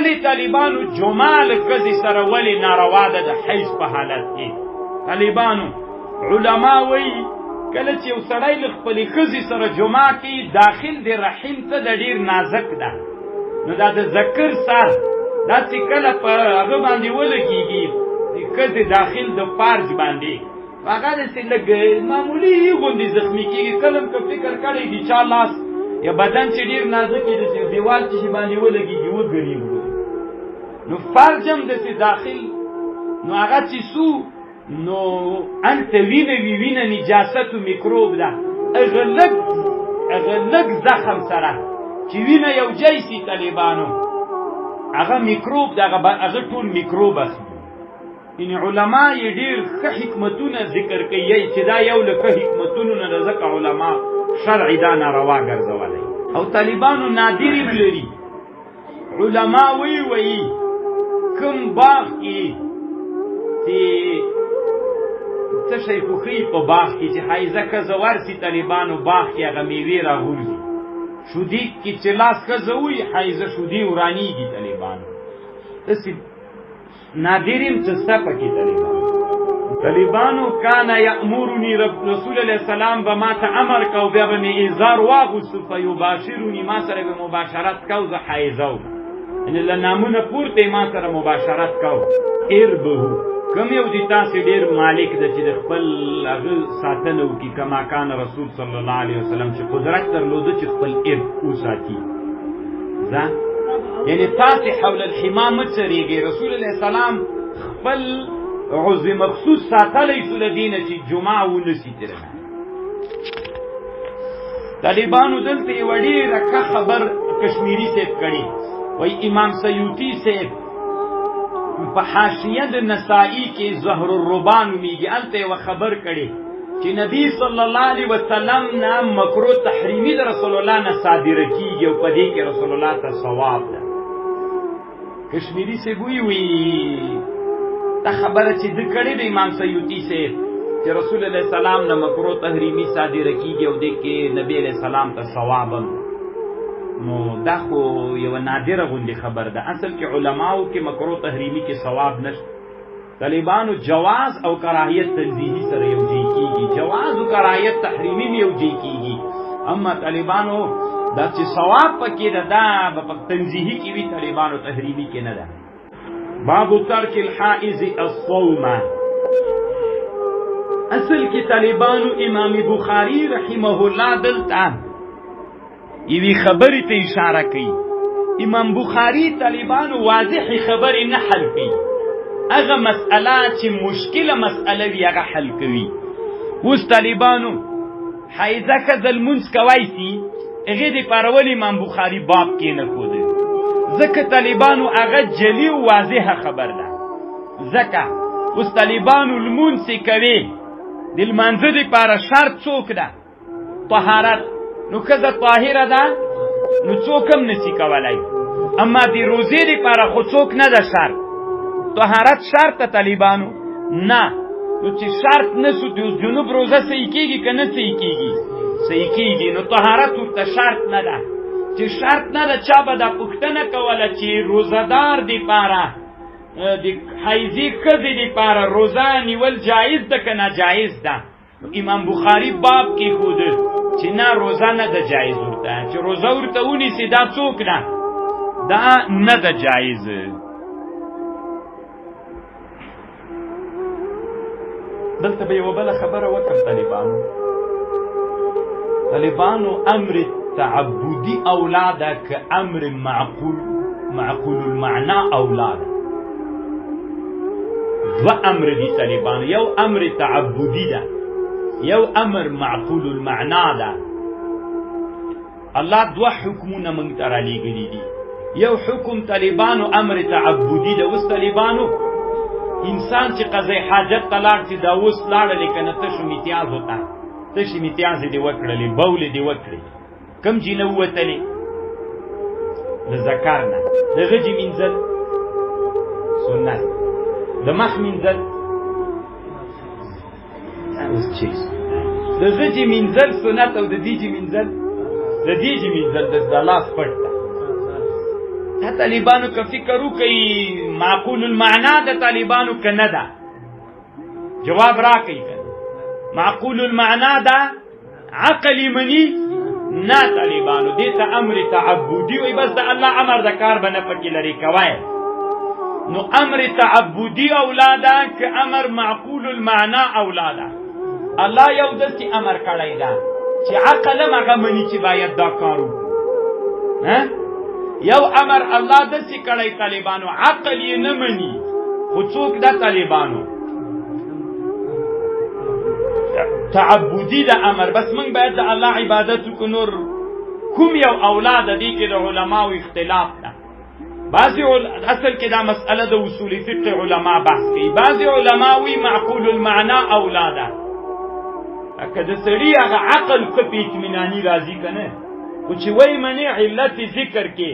ولی طالبانو جمال کزی سره ولی ناروا ده د حیض په حالت کې. طالبانو علما وی کله چې یو سړی له خپلې ښځې سره جماع کوي داخل د رحم ته د ډېر نازک ده، نو دا د ذکر سر دا چې کله په هغه باندې ولګېږي د ښځې داخل د پارج باندې هغه داسې لږ معمولي غوندې زخمي کېږي. کله هم که فکر کړی دي چا لاس یا بدن چې ډېر نازک وي داسې دیوال چې شي باندې ولګېږي وګرېږي، نو فرج هم داسې داخل نو هغه چې سو نو انت وینه وی وینه نجاست و میکروب ده. اغه لږ زخم سره چې وینه یو ځای سي طالبانو هغه میکروب ده، هغه ټول میکروب اخلي. یعنې علما یې ډېر ښه حکمتونه ذکر کوي چې دا یو له ښه حکمتونو نه ده، ځکه علما شرعي دا ناروا ګرځولی. او طالبانو نادر هم لري، علما وی کوم باغ کې چې څه شی خوښوي په باغ کې چې حایزه ښځه ورسي طالبانو باغ کې هغه میوې راغورځي. شودي کې چې لاس ښځه وي حایزه شودي ورانېږي طالبانو. داسې نادر یم څه شته پکې طالبانو کان یأمرني رسول الله سلام به ما ته امر کو بیا به مې ازار واغوستو فیباشرني ما سره به مباشرت کو زه حایزه وم، یعنې له نامونه پورته ما سره مباشرت کو. اربهو کم یو دی تاسې ډېر مالک ده چې د خپل هغه ساتنه وکړي کما کان رسول صلی الله علیه وسلم چې قدرت درلوده چې خپل ارب وساتي. ځه یعنې تاسې حول الحما مه څرېږئ. رسول الله سلام خپل عضو مخصوص ساتلی شو له دې نه چې جمعه ونسي ترنه. طالبانو دلته یوه ډېره ښه خبر کشمیري صاحب کړي، وایي امام سیوطي صاحب په حاشیه د نسائی کې زهر الربا نومیږي، هلته یوه خبر کړي چې نبی صلی الله علیه وسلم نه مکروه تحریمي د رسول الله نه صادره کېږي او په دې کې رسول الله ته ثواب ده. کشمیري صاحب وایي دا خبره چې ده کړې د امام سیوطي صاحب چې رسول الله سلام نه مکروه تحریمي صادره کېږي او دې کې نبی علیه السلام ته ثواب هم، نو دا خو یوه نادره غوندې خبر ده. اصل کې علماو کې مکروه تحریمي کې ثواب نشته. طالبانو جواز او کراهیت تنزیهي سره یوځای کېږي، جواز او کراهیت تحریمي هم یوځای کېږي، اما طالبانو دا چې ثواب پکې ده دا به په تنزیهي کې وي، طالبانو تحریمي کې نه ده. باب ترک الحائز الصوم. اصل کې طالبانو امام بخاری رحمه الله دلته یوی خبری ته اشاره کوي. امام بخاری طالبانو واضح خبری نه حل کوي، هغه مسئله چې مشکله مسئله وي هغه حل کوي. اوس طالبانو حایزه ښځه لمونځ کوی سي هغې دپاره ولې امام بخاري باب کې نه ښوده؟ ځکه طالبانو هغه جلي و واضحه خبر ده. ځکه اوس طالبانو لمونځ چې کوي د لمانځه دپاره شرط څوک ده؟ طهارت. نو ښځه طاهره ده نو څوک هم نسي کولی، اما د روزې دپاره خو څوک نه ده شرط. طهارت شرط ده طالبانو نه، نو چې شرط نه سو د جنوب روزه صحیح کېږي که نه صحیح کېږي؟ صحیح کېږي. نو طهارت ورته شرط نه ده. چې شرط نه ده چا به دا پوښتنه کوله چې روزهدار دپاره د حیضې ښځې دپاره روزه نیول جایز ده که ناجایز ده؟ امام بخاری باب کې ښوده چې نه روزه نه ده جایز ورته، چې روزه ورته ونیسي دا څوک ده؟ دا نه ده جایز. دلته به یوه بله خبره وکړم طالبانو امر تعبدي اولاده که امر معقول المعنى اولاده. دو امر دي طالبانو، یو امر تعبدي ده، یو امر معقول المعنى ده. الله دو حکمونه موږ ته رالیږلي دي. یو حکم طالبانو امر تعبدي ده. اوس طالبانو انسان چې قضای حاجت ته لاړ چې دا اوس لاړلې که نه تشو میتیازو ته تشې میتیازې دې وکړلې بولې دې وکړې کم جینه ووتلې د ذکر نه د غجې مینځل سنت د مخ مینځل اوس چیز د غجې مینځل سنت او د دیجې مینځل د دیجې مینځل د لاس پټ ته دا طالبانو که فکر وکړي معقول المعنا د طالبانو که نه ده جواب راکړئ معقول المعنا ده عقلی منی نه طالبانو دې ته امر تعبدي وي بس د الله امر د کار به نه پکې لرې کوی نو امر تعبدي اولاده که امر معقول المعنا اولاده الله یو داسې امر کړی ده چې عقل هم هغه مني چې باید دا کار وکړو یو امر الله داسې کړی طالبانو عقل یې نه مني خو څوک ده طالبانو تعبدي د امر بس موږ باید د الله عبادت وکړو نور کوم یو اولاد دي کې د علماو اختلاف ده بعضی اصل کې دا مسئله د اصول فقه علما بحث کوي بعضی علما وی معقول المعنا اولاده که د سړي هغه عقل ښه په اطمیناني راځي که نه خو چې وایي منې علت ذکر کې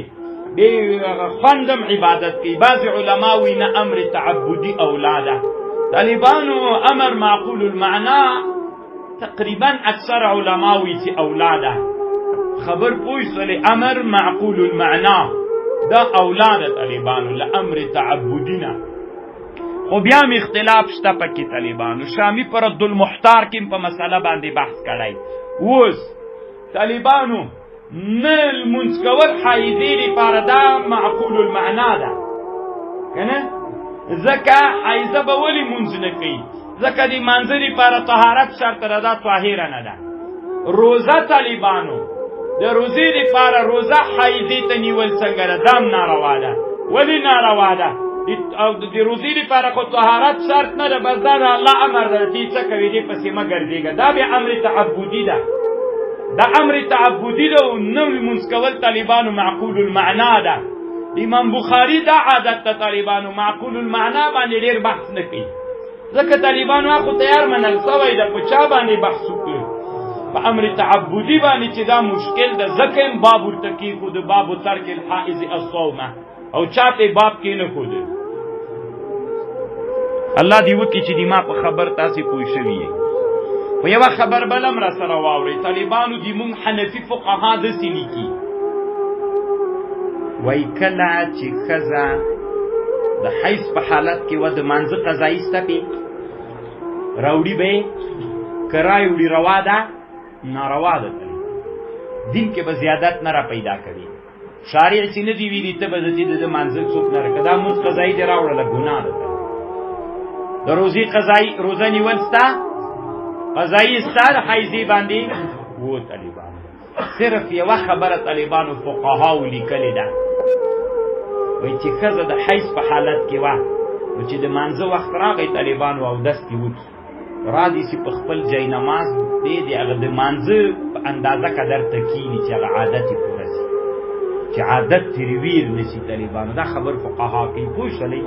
دې هغه خوندم عبادت کوي بعضې علما وایي نه امر تعبدي اولاده طالبانو امر معقول المعنا تقریبا اکثر علما وایي چې اولاده خبر پوه شولې امر معقول المعنا دا اولاده طالبانو له امر تعبدینا خو بیا هم اختلاف شته پکې طالبانو شامی پر رد المحتار کې په مسله باندې بحث کړی اوس طالبانو نه لمونځ کول حایضې لپاره دا معقول المعنا ده که نه ځکه حایضه به ولې مونځ نه کوي ځکه د مانځه لپاره طهارت شرط ده دا طاهره نه ده روزه طالبانو د روزې لپاره روزه حایضې ته نیول څنګه ده دا هم ناروا ده ولې ناروا ده او د روزې لپاره خو طهارت شرط نه ده بس دا د الله امر ده چې څه کوي دې پسې مه ګرځېږه دا بیا امر تعبدي ده دا امر تعبدي ده او نه لمونځ کول طالبانو معقول المعنا ده امام بخاري دا عادت ته طالبانو معقول المعنا باندې ډېر بحث نه کوي ځکه طالبانو خو تیار منل سوی ده په چا باندې بحث وکړي په امر تعبدي باندې چې دا مشکل ده ځکه هم باب ورته کېښود باب ترک الحائض الصومه او چاته باب کې نه خود الله دی وکي چې دی ما په خبر تاسو پوه شوي په یو خبر بلم را سره واوري طالبانو دی مون حنفي فقها د سلی کی وای کله چې خزا د حیض په حالت کې ود منځ قضایي ستپی راوړي به کرای وړي روا ده ناروا ده دین کې به زیادت نه را پیدا کوي شارع چې نه دی ویلي ته به د منځ څوک نه راکړه دا مونځ قضایي دې راوړله ګناه ده د روزي قضایي روزه نیول ستا قضایي ستا د حیضې باندې و طالبانو صرف یوه خبره طالبانو فقهاو لیکلې ده وایي چې ښځه د حیض په حالت کې وه نو چې د مانځه وخت راغی طالبانو اودس دې وکړي را دې چې په خپل جای نماز دی د هغه د مانځه په اندازه قدر ته کښېني چې هغه عادت یې پوره شي چې عادت ترویر نشي طالبانو دا خبر فقها کوي پوه شولئ